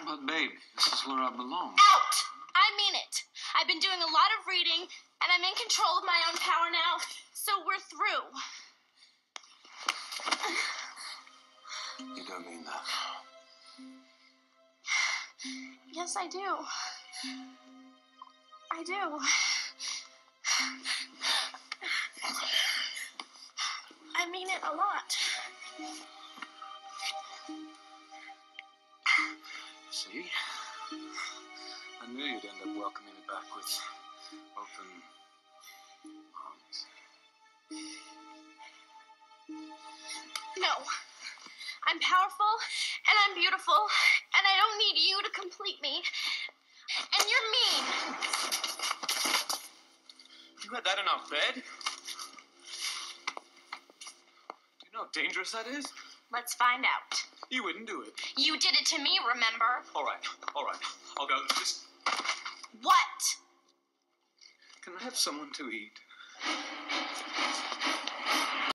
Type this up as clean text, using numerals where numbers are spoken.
But, babe, this is where I belong. Out! I mean it. I've been doing a lot of reading, and I'm in control of my own power now, so we're through. You don't mean that. Yes, I do. I do. I mean it a lot. See? I knew you'd end up welcoming me back with open arms. No. I'm powerful, and I'm beautiful, and I don't need you to complete me. And you're mean. You had that in our bed? Do you know how dangerous that is? Let's find out. You wouldn't do it. You did it to me, remember? All right. I'll go. Just... What? Can I have someone to eat?